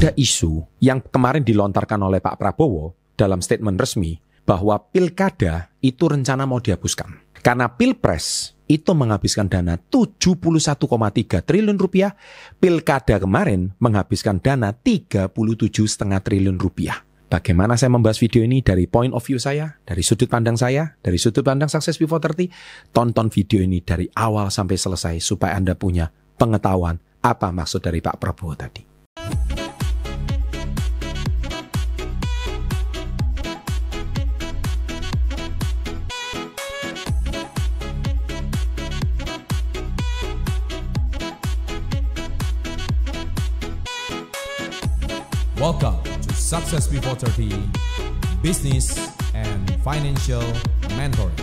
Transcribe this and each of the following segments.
ada isu yang kemarin dilontarkan oleh Pak Prabowo dalam statement resmi bahwa pilkada itu rencana mau dihapuskan. Karena pilpres itu menghabiskan dana 71,3 triliun rupiah, pilkada kemarin menghabiskan dana 37,5 triliun rupiah. Bagaimana saya membahas video ini dari point of view saya, dari sudut pandang saya, dari sudut pandang Success Before 30, tonton video ini dari awal sampai selesai supaya Anda punya pengetahuan apa maksud dari Pak Prabowo tadi. Welcome to Success Before 30, Business and Financial Mentoring.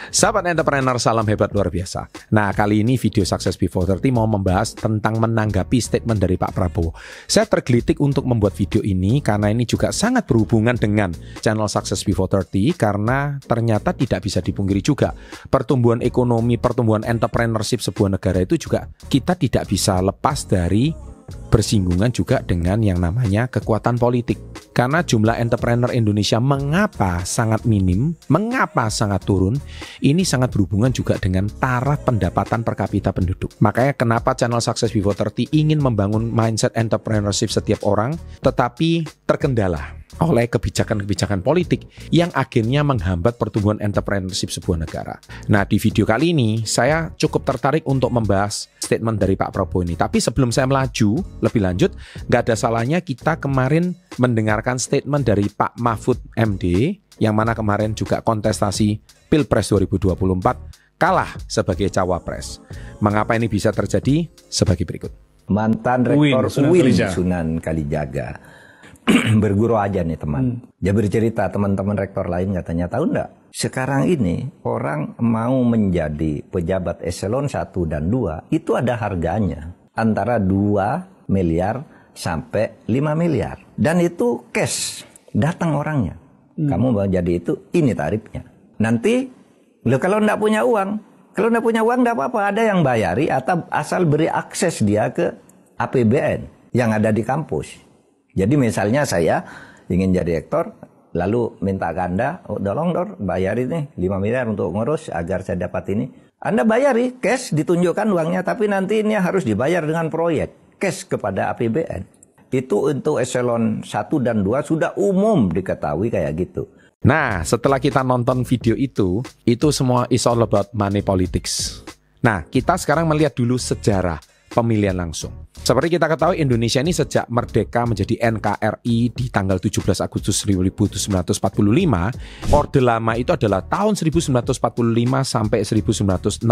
Sahabat entrepreneur, salam hebat luar biasa. Nah, kali ini video Success Before 30 mau membahas tentang menanggapi statement dari Pak Prabowo. Saya tergelitik untuk membuat video ini karena ini juga sangat berhubungan dengan channel Success Before 30 karena ternyata tidak bisa dipungkiri juga. Pertumbuhan ekonomi, pertumbuhan entrepreneurship sebuah negara itu juga kita tidak bisa lepas dari bersinggungan juga dengan yang namanya kekuatan politik. Karena jumlah entrepreneur Indonesia mengapa sangat minim, mengapa sangat turun, ini sangat berhubungan juga dengan taraf pendapatan per kapita penduduk. Makanya kenapa channel Success Before 30 ingin membangun mindset entrepreneurship setiap orang, tetapi terkendala oleh kebijakan-kebijakan politik yang akhirnya menghambat pertumbuhan entrepreneurship sebuah negara. Nah, di video kali ini saya cukup tertarik untuk membahas statement dari Pak Prabowo ini. Tapi sebelum saya melaju lebih lanjut, nggak ada salahnya kita kemarin mendengarkan statement dari Pak Mahfud MD, yang mana kemarin juga kontestasi Pilpres 2024 kalah sebagai cawapres. Mengapa ini bisa terjadi? Sebagai berikut. Mantan Rektor UIN Sunan Kalijaga berguru aja nih teman. Dia bercerita teman-teman rektor lain katanya, tahu enggak? Sekarang ini orang mau menjadi pejabat eselon 1 dan 2 itu ada harganya. Antara 2 miliar sampai 5 miliar. Dan itu cash, datang orangnya. Kamu mau jadi itu, ini tarifnya. Nanti, kalau enggak punya uang, enggak apa-apa, ada yang bayari atau asal beri akses dia ke APBN yang ada di kampus. Jadi misalnya saya ingin jadi rektor, lalu minta ke Anda, tolong bayari nih 5 miliar untuk ngurus agar saya dapat ini. Anda bayari, cash ditunjukkan uangnya, tapi nanti ini harus dibayar dengan proyek, cash kepada APBN. Itu untuk eselon 1 dan 2 sudah umum diketahui kayak gitu. Nah, setelah kita nonton video itu semua is all about money politics. Nah, kita sekarang melihat dulu sejarah pemilihan langsung. Seperti kita ketahui, Indonesia ini sejak merdeka menjadi NKRI di tanggal 17 Agustus 1945, Orde Lama itu adalah tahun 1945 sampai 1966.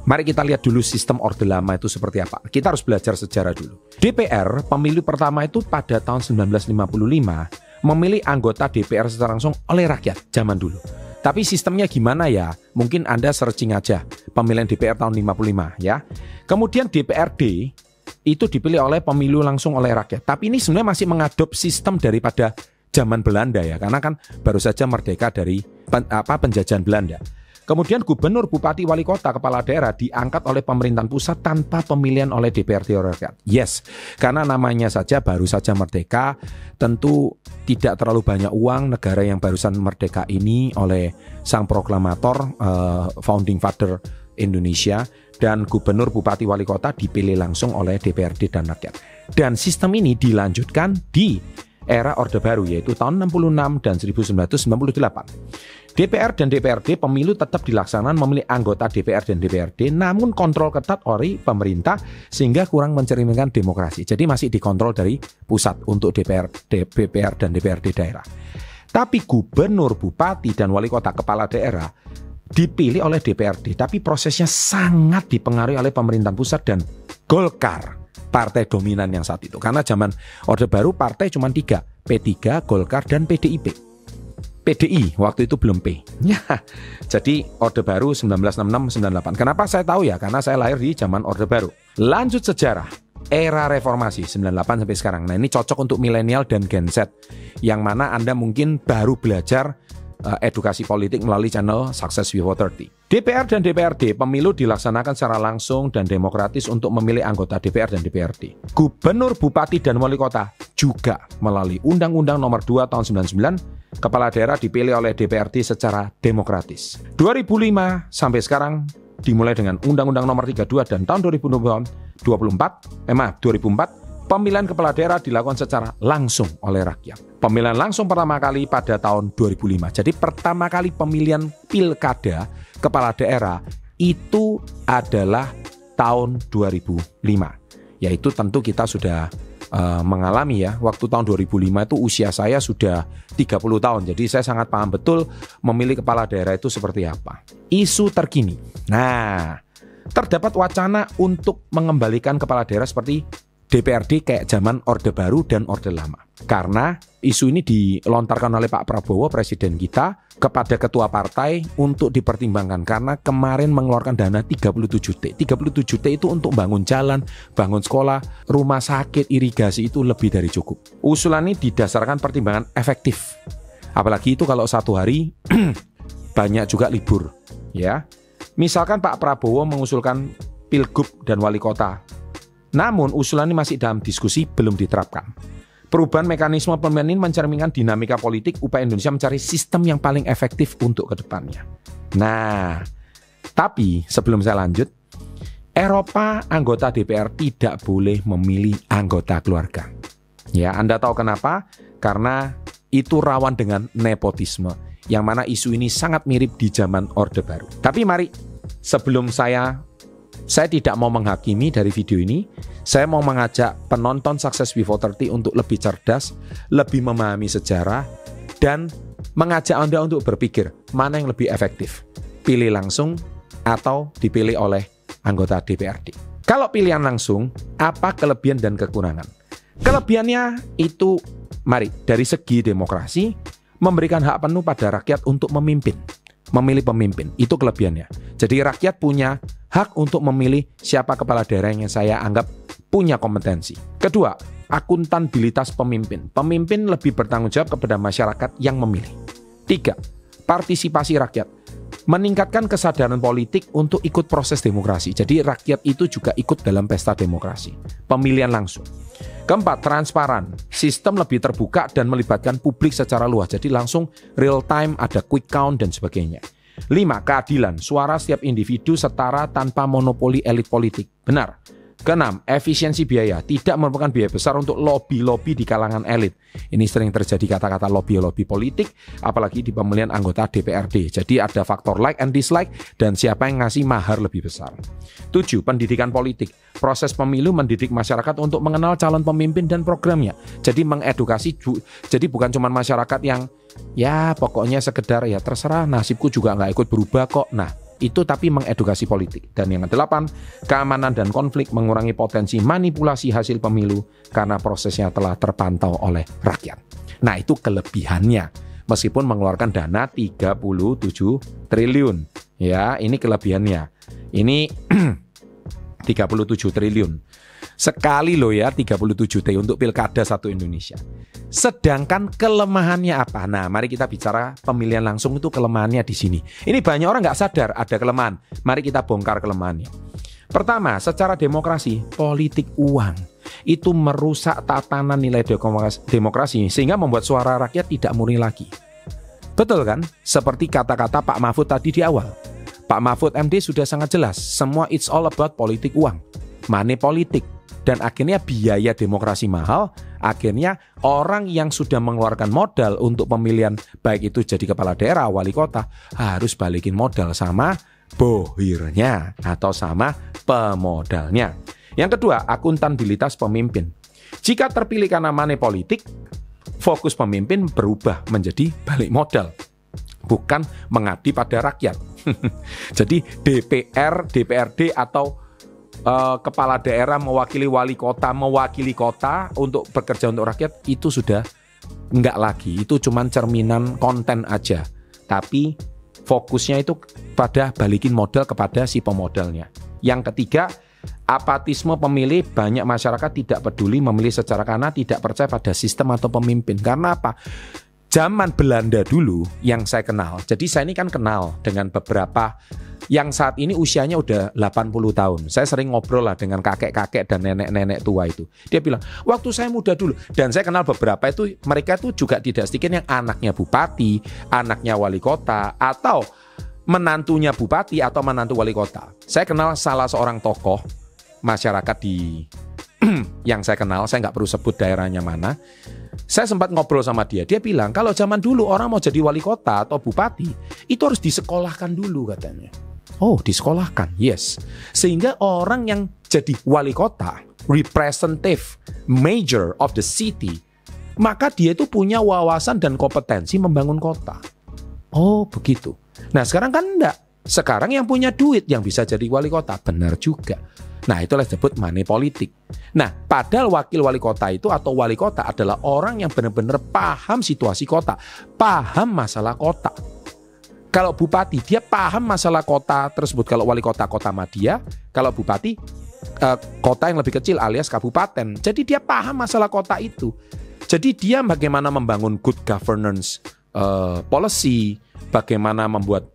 Mari kita lihat dulu sistem Orde Lama itu seperti apa. Kita harus belajar sejarah dulu. DPR, pemilu pertama itu pada tahun 1955, memilih anggota DPR secara langsung oleh rakyat zaman dulu. Tapi sistemnya gimana ya? Mungkin Anda searching aja pemilihan DPR tahun 55 ya. Kemudian DPRD itu dipilih oleh pemilu langsung oleh rakyat. Tapi ini sebenarnya masih mengadop sistem daripada zaman Belanda ya. Karena kan baru saja merdeka dari penjajahan Belanda. Kemudian gubernur, bupati, wali kota, kepala daerah diangkat oleh pemerintahan pusat tanpa pemilihan oleh DPRD oleh rakyat. Yes, karena namanya saja baru saja merdeka, tentu tidak terlalu banyak uang. Negara yang barusan merdeka ini oleh sang proklamator, founding father Indonesia, dan gubernur, bupati, wali kota dipilih langsung oleh DPRD dan rakyat. Dan sistem ini dilanjutkan di era Orde Baru, yaitu tahun 66 dan 1998. DPR dan DPRD pemilu tetap dilaksanakan memilih anggota DPR dan DPRD, namun kontrol ketat oleh pemerintah sehingga kurang mencerminkan demokrasi. Jadi masih dikontrol dari pusat untuk DPR dan DPRD daerah. Tapi gubernur, bupati, dan wali kota, kepala daerah dipilih oleh DPRD, tapi prosesnya sangat dipengaruhi oleh pemerintahan pusat dan Golkar, partai dominan yang saat itu. Karena zaman Orde Baru partai cuma 3, P3, Golkar, dan PDIP. PDI waktu itu belum P. Ya, jadi Orde Baru 1966-98. Kenapa saya tahu ya? Karena saya lahir di zaman Orde Baru. Lanjut sejarah, era reformasi 98 sampai sekarang. Nah, ini cocok untuk milenial dan Gen Z, yang mana Anda mungkin baru belajar edukasi politik melalui channel Success Before 30. DPR dan DPRD pemilu dilaksanakan secara langsung dan demokratis untuk memilih anggota DPR dan DPRD. Gubernur, bupati, dan wali kota juga melalui Undang-Undang Nomor 2 Tahun 99, kepala daerah dipilih oleh DPRD secara demokratis. 2005 sampai sekarang dimulai dengan Undang-Undang Nomor 32 dan tahun 2004, pemilihan kepala daerah dilakukan secara langsung oleh rakyat. Pemilihan langsung pertama kali pada tahun 2005. Jadi pertama kali pemilihan pilkada kepala daerah itu adalah tahun 2005. Yaitu tentu kita sudah mengalami ya. Waktu tahun 2005 itu usia saya sudah 30 tahun. Jadi saya sangat paham betul memilih kepala daerah itu seperti apa. Isu terkini. Nah, terdapat wacana untuk mengembalikan kepala daerah seperti DPRD kayak zaman Orde Baru dan Orde Lama. Karena isu ini dilontarkan oleh Pak Prabowo, presiden kita, kepada ketua partai untuk dipertimbangkan. Karena kemarin mengeluarkan dana 37T. 37T itu untuk bangun jalan, bangun sekolah, rumah sakit, irigasi itu lebih dari cukup. Usulan ini didasarkan pertimbangan efektif. Apalagi itu kalau satu hari banyak juga libur. Ya, misalkan Pak Prabowo mengusulkan pilgub dan wali kota. Namun usulan ini masih dalam diskusi, belum diterapkan. Perubahan mekanisme pemilihan ini mencerminkan dinamika politik upaya Indonesia mencari sistem yang paling efektif untuk kedepannya. Nah, tapi sebelum saya lanjut, Eropa anggota DPR tidak boleh memilih anggota keluarga. Ya, Anda tahu kenapa? Karena itu rawan dengan nepotisme, yang mana isu ini sangat mirip di zaman Orde Baru. Tapi mari, sebelum saya tidak mau menghakimi dari video ini. Saya mau mengajak penonton Success Before 30 untuk lebih cerdas, lebih memahami sejarah, dan mengajak Anda untuk berpikir mana yang lebih efektif. Pilih langsung atau dipilih oleh anggota DPRD. Kalau pilihan langsung, apa kelebihan dan kekurangan? Kelebihannya itu, mari, dari segi demokrasi, memberikan hak penuh pada rakyat untuk memimpin. Memilih pemimpin, itu kelebihannya. Jadi rakyat punya hak untuk memilih siapa kepala daerah yang saya anggap punya kompetensi. Kedua, akuntabilitas pemimpin. Pemimpin lebih bertanggung jawab kepada masyarakat yang memilih. Tiga, partisipasi rakyat. Meningkatkan kesadaran politik untuk ikut proses demokrasi. Jadi rakyat itu juga ikut dalam pesta demokrasi. Pemilihan langsung. Keempat, transparan. Sistem lebih terbuka dan melibatkan publik secara luas. Jadi langsung real time, ada quick count dan sebagainya. 5, keadilan. Suara setiap individu setara tanpa monopoli elit politik. Benar. Keenam, efisiensi biaya. Tidak merupakan biaya besar untuk lobby-lobby di kalangan elit. Ini sering terjadi kata-kata lobby-lobby politik, apalagi di pemilihan anggota DPRD. Jadi ada faktor like and dislike dan siapa yang ngasih mahar lebih besar. 7, pendidikan politik. Proses pemilu mendidik masyarakat untuk mengenal calon pemimpin dan programnya. Jadi mengedukasi, jadi bukan cuma masyarakat yang ya pokoknya sekedar ya terserah nasibku juga nggak ikut berubah kok. Nah, itu tapi mengedukasi politik. Dan yang ke-8, keamanan dan konflik, mengurangi potensi manipulasi hasil pemilu karena prosesnya telah terpantau oleh rakyat. Nah, itu kelebihannya. Meskipun mengeluarkan dana 37 triliun. Ya, ini kelebihannya. Ini 37 triliun. Sekali loh ya 37T untuk pilkada satu Indonesia. Sedangkan kelemahannya apa? Nah, mari kita bicara pemilihan langsung itu kelemahannya di sini. Ini banyak orang nggak sadar ada kelemahan. Mari kita bongkar kelemahannya. Pertama, secara demokrasi, politik uang itu merusak tatanan nilai demokrasi sehingga membuat suara rakyat tidak murni lagi. Betul kan? Seperti kata-kata Pak Mahfud tadi di awal. Pak Mahfud MD sudah sangat jelas, semua it's all about politik uang, money politik. Dan akhirnya biaya demokrasi mahal, akhirnya orang yang sudah mengeluarkan modal untuk pemilihan, baik itu jadi kepala daerah, wali kota, harus balikin modal sama bohirnya atau sama pemodalnya. Yang kedua, akuntabilitas pemimpin. Jika terpilih karena money politik, fokus pemimpin berubah menjadi balik modal, bukan mengabdi pada rakyat. Jadi DPR, DPRD atau kepala daerah mewakili wali kota, mewakili kota untuk bekerja untuk rakyat, itu sudah enggak lagi. Itu cuman cerminan konten aja. Tapi fokusnya itu pada balikin modal kepada si pemodalnya. Yang ketiga, apatisme pemilih. Banyak masyarakat tidak peduli memilih secara karena tidak percaya pada sistem atau pemimpin. Karena apa? Zaman Belanda dulu yang saya kenal, jadi saya ini kan kenal dengan beberapa yang saat ini usianya udah 80 tahun. Saya sering ngobrol lah dengan kakek-kakek dan nenek-nenek tua itu. Dia bilang, waktu saya muda dulu. Dan saya kenal beberapa itu, mereka itu juga tidak sedikit yang anaknya bupati, anaknya wali kota, atau menantunya bupati atau menantu wali kota. Saya kenal salah seorang tokoh masyarakat di yang saya kenal, saya nggak perlu sebut daerahnya mana. Saya sempat ngobrol sama dia. Dia bilang kalau zaman dulu orang mau jadi wali kota atau bupati itu harus disekolahkan dulu katanya. Oh, disekolahkan, yes. Sehingga orang yang jadi wali kota, representative major of the city, maka dia itu punya wawasan dan kompetensi membangun kota. Oh, begitu. Nah, sekarang kan enggak. Sekarang yang punya duit yang bisa jadi wali kota, benar juga. Nah, itulah disebut money politik. Nah, padahal wakil wali kota itu atau wali kota adalah orang yang benar-benar paham situasi kota, paham masalah kota. Kalau bupati, dia paham masalah kota tersebut. Kalau wali kota, kota madya. Kalau bupati, kota yang lebih kecil alias kabupaten. Jadi dia paham masalah kota itu. Jadi dia bagaimana membangun good governance policy, bagaimana membuat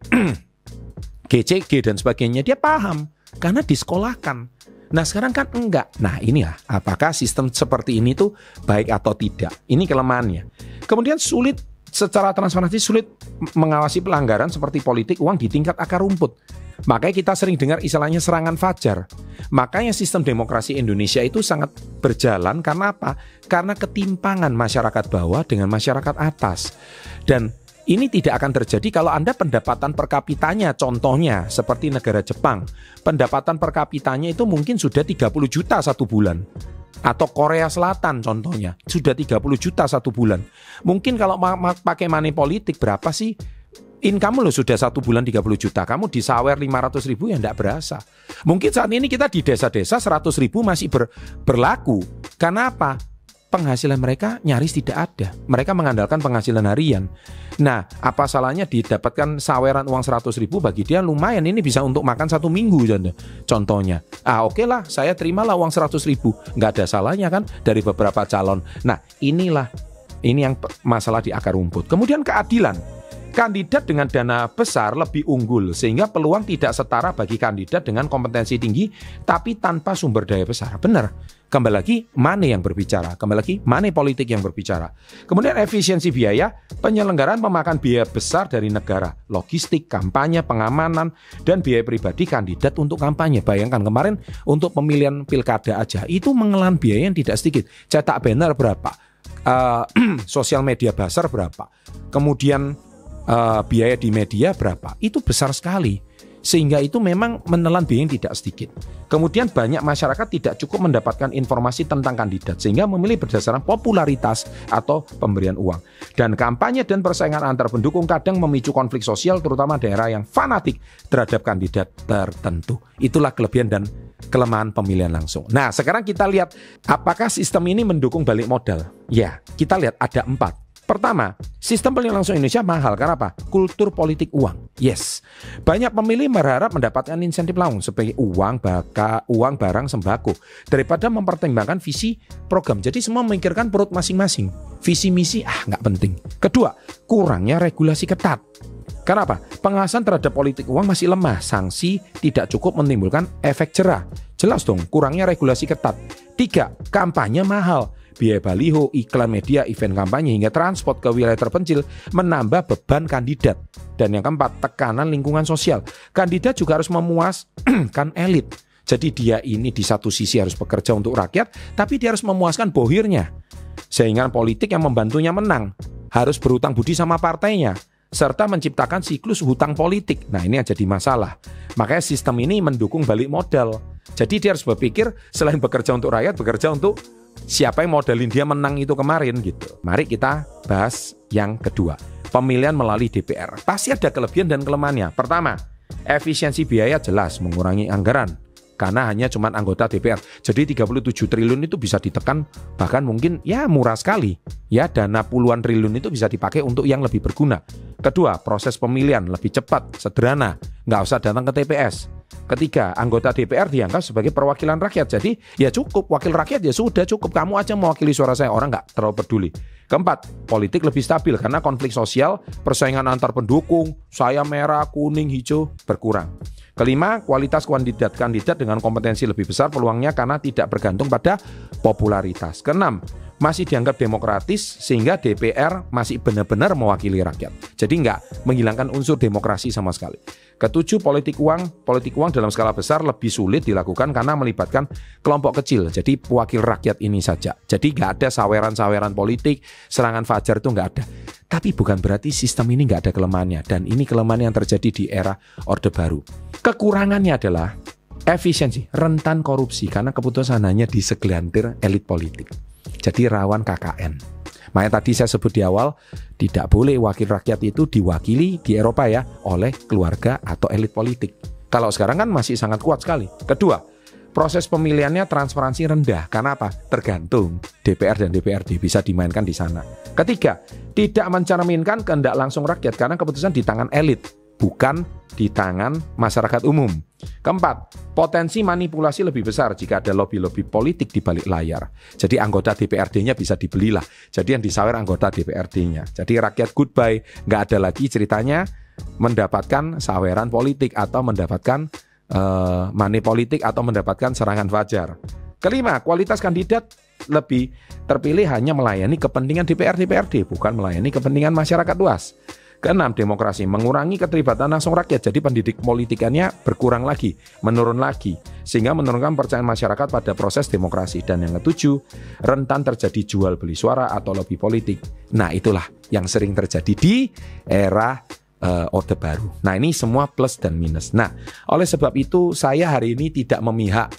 GCG dan sebagainya, dia paham. Karena disekolahkan. Nah sekarang kan enggak. Nah ini ya, apakah sistem seperti ini tuh baik atau tidak? Ini kelemahannya. Kemudian sulit secara transparansi, sulit mengawasi pelanggaran seperti politik uang di tingkat akar rumput. Makanya kita sering dengar istilahnya serangan fajar. Makanya sistem demokrasi Indonesia itu sangat berjalan karena apa? Karena ketimpangan masyarakat bawah dengan masyarakat atas. Dan ini tidak akan terjadi kalau Anda pendapatan per kapitanya, contohnya seperti negara Jepang, pendapatan per kapitanya itu mungkin sudah 30 juta satu bulan. Atau Korea Selatan contohnya, sudah 30 juta satu bulan. Mungkin kalau pakai money politik berapa sih? Income lo sudah satu bulan 30 juta, kamu disawer 500 ribu ya enggak berasa. Mungkin saat ini kita di desa-desa 100 ribu masih berlaku. Karena apa? Penghasilan mereka nyaris tidak ada. Mereka mengandalkan penghasilan harian. Nah, apa salahnya didapatkan saweran uang 100 ribu bagi dia lumayan. Ini bisa untuk makan 1 minggu contohnya. Oke lah, saya terimalah uang 100 ribu. Nggak ada salahnya kan dari beberapa calon. Nah, ini yang masalah di akar rumput. Kemudian keadilan. Kandidat dengan dana besar lebih unggul sehingga peluang tidak setara bagi kandidat dengan kompetensi tinggi tapi tanpa sumber daya besar. Benar. Kembali lagi money yang berbicara. Kembali lagi money politik yang berbicara. Kemudian efisiensi biaya, penyelenggaraan memakan biaya besar dari negara, logistik, kampanye, pengamanan, dan biaya pribadi kandidat untuk kampanye. Bayangkan kemarin untuk pemilihan pilkada aja itu mengelan biaya yang tidak sedikit. Cetak banner berapa? Sosial media buzzer berapa? Kemudian biaya di media berapa? Itu besar sekali. Sehingga itu memang menelan biaya yang tidak sedikit. Kemudian banyak masyarakat tidak cukup mendapatkan informasi tentang kandidat sehingga memilih berdasarkan popularitas atau pemberian uang. Dan kampanye dan persaingan antar pendukung kadang memicu konflik sosial terutama daerah yang fanatik terhadap kandidat tertentu. Itulah kelebihan dan kelemahan pemilihan langsung. Nah, sekarang kita lihat apakah sistem ini mendukung balik modal? Ya, kita lihat ada 4. Pertama, sistem pemilihan langsung Indonesia mahal. Karena apa? Kultur politik uang. Yes. Banyak pemilih berharap mendapatkan insentif langsung sebagai uang, barang, sembako daripada mempertimbangkan visi program. Jadi semua memikirkan perut masing-masing. Visi misi nggak penting. Kedua, kurangnya regulasi ketat. Karena apa? Pengawasan terhadap politik uang masih lemah. Sanksi tidak cukup menimbulkan efek jerah. Jelas dong, kurangnya regulasi ketat. 3, kampanye mahal. Biaya baliho, iklan media, event kampanye hingga transport ke wilayah terpencil menambah beban kandidat. Dan yang keempat, tekanan lingkungan sosial. Kandidat juga harus memuaskan elit. Jadi dia ini di satu sisi harus bekerja untuk rakyat, tapi dia harus memuaskan bohirnya. Sehingga politik yang membantunya menang harus berhutang budi sama partainya, serta menciptakan siklus hutang politik. Nah ini yang jadi masalah. Makanya sistem ini mendukung balik modal. Jadi dia harus berpikir selain bekerja untuk rakyat, bekerja untuk siapa yang modalin dia menang itu kemarin gitu. Mari kita bahas yang kedua. Pemilihan melalui DPR. Pasti ada kelebihan dan kelemahannya. Pertama, efisiensi biaya jelas mengurangi anggaran. karena hanya cuma anggota DPR. Jadi 37 triliun itu bisa ditekan, bahkan mungkin ya murah sekali. Ya, dana puluhan triliun itu bisa dipakai untuk yang lebih berguna. Kedua, proses pemilihan lebih cepat, sederhana, nggak usah datang ke TPS. Ketiga, anggota DPR dianggap sebagai perwakilan rakyat. Jadi ya cukup, wakil rakyat ya sudah cukup, kamu aja mewakili suara saya, orang nggak terlalu peduli. Keempat, politik lebih stabil karena konflik sosial, persaingan antar pendukung, saya merah, kuning, hijau berkurang. Kelima, kualitas kandidat dengan kompetensi lebih besar peluangnya karena tidak bergantung pada popularitas. Keenam, masih dianggap demokratis sehingga DPR masih benar-benar mewakili rakyat. Jadi nggak menghilangkan unsur demokrasi sama sekali. Ketujuh, politik uang dalam skala besar lebih sulit dilakukan karena melibatkan kelompok kecil. Jadi wakil rakyat ini saja. Jadi nggak ada saweran-saweran politik, serangan fajar itu nggak ada. Tapi bukan berarti sistem ini nggak ada kelemahannya. Dan ini kelemahan yang terjadi di era Orde Baru. Kekurangannya adalah efisiensi, rentan korupsi karena keputusan hanya di segelintir elit politik. Jadi rawan KKN. Makanya tadi saya sebut di awal, tidak boleh wakil rakyat itu diwakili di Eropa ya oleh keluarga atau elit politik. Kalau sekarang kan masih sangat kuat sekali. Kedua, proses pemilihannya transparansi rendah. Karena apa? Tergantung DPR dan DPRD bisa dimainkan di sana. Ketiga, tidak mencerminkan kehendak langsung rakyat karena keputusan di tangan elit, bukan di tangan masyarakat umum. Keempat, potensi manipulasi lebih besar jika ada lobby-lobby politik di balik layar. Jadi anggota DPRD-nya bisa dibelilah. Jadi yang disawer anggota DPRD-nya. Jadi rakyat goodbye, nggak ada lagi ceritanya mendapatkan saweran politik atau mendapatkan money politik atau mendapatkan serangan fajar. Kelima, kualitas kandidat lebih terpilih hanya melayani kepentingan DPR-DPRD, bukan melayani kepentingan masyarakat luas. Keenam, demokrasi mengurangi keterlibatan langsung rakyat, jadi pendidik politikannya berkurang lagi, menurun lagi, sehingga menurunkan kepercayaan masyarakat pada proses demokrasi. Dan yang ketujuh, rentan terjadi jual beli suara atau lobby politik. Nah, itulah yang sering terjadi di era Orde Baru. Nah, ini semua plus dan minus. Nah, oleh sebab itu saya hari ini tidak memihak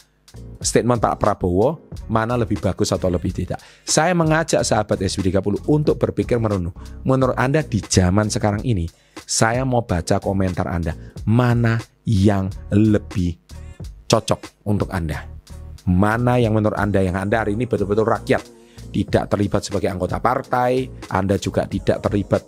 statement Pak Prabowo mana lebih bagus atau lebih tidak. Saya mengajak sahabat SW30 untuk berpikir merenung. Menurut Anda di zaman sekarang ini, saya mau baca komentar Anda, mana yang lebih cocok untuk Anda. Mana yang menurut Anda, yang Anda hari ini betul-betul rakyat, tidak terlibat sebagai anggota partai, Anda juga tidak terlibat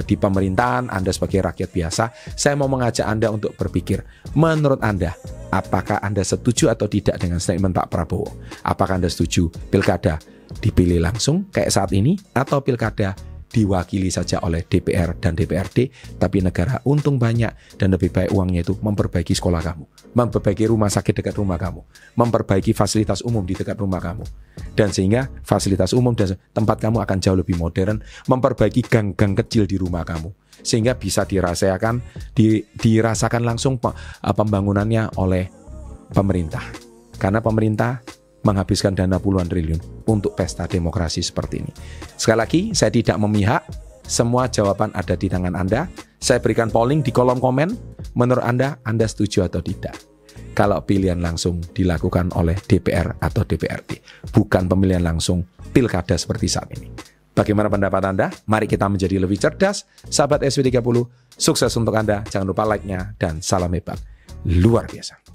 di pemerintahan, Anda sebagai rakyat biasa. Saya mau mengajak Anda untuk berpikir, menurut Anda, apakah Anda setuju atau tidak dengan statement Pak Prabowo? Apakah Anda setuju pilkada dipilih langsung kayak saat ini, atau pilkada diwakili saja oleh DPR dan DPRD, tapi negara untung banyak dan lebih baik uangnya itu memperbaiki sekolah kamu, memperbaiki rumah sakit dekat rumah kamu, memperbaiki fasilitas umum di dekat rumah kamu, dan sehingga fasilitas umum dan tempat kamu akan jauh lebih modern, memperbaiki gang-gang kecil di rumah kamu, sehingga bisa dirasakan langsung pembangunannya oleh pemerintah, karena pemerintah menghabiskan dana puluhan triliun untuk pesta demokrasi seperti ini. Sekali lagi, saya tidak memihak, semua jawaban ada di tangan Anda. Saya berikan polling di kolom komen, menurut Anda setuju atau tidak? Kalau pilihan langsung dilakukan oleh DPR atau DPRD, bukan pemilihan langsung pilkada seperti saat ini. Bagaimana pendapat Anda? Mari kita menjadi lebih cerdas. Sahabat SW30, sukses untuk Anda. Jangan lupa like-nya dan salam hebat. Luar biasa.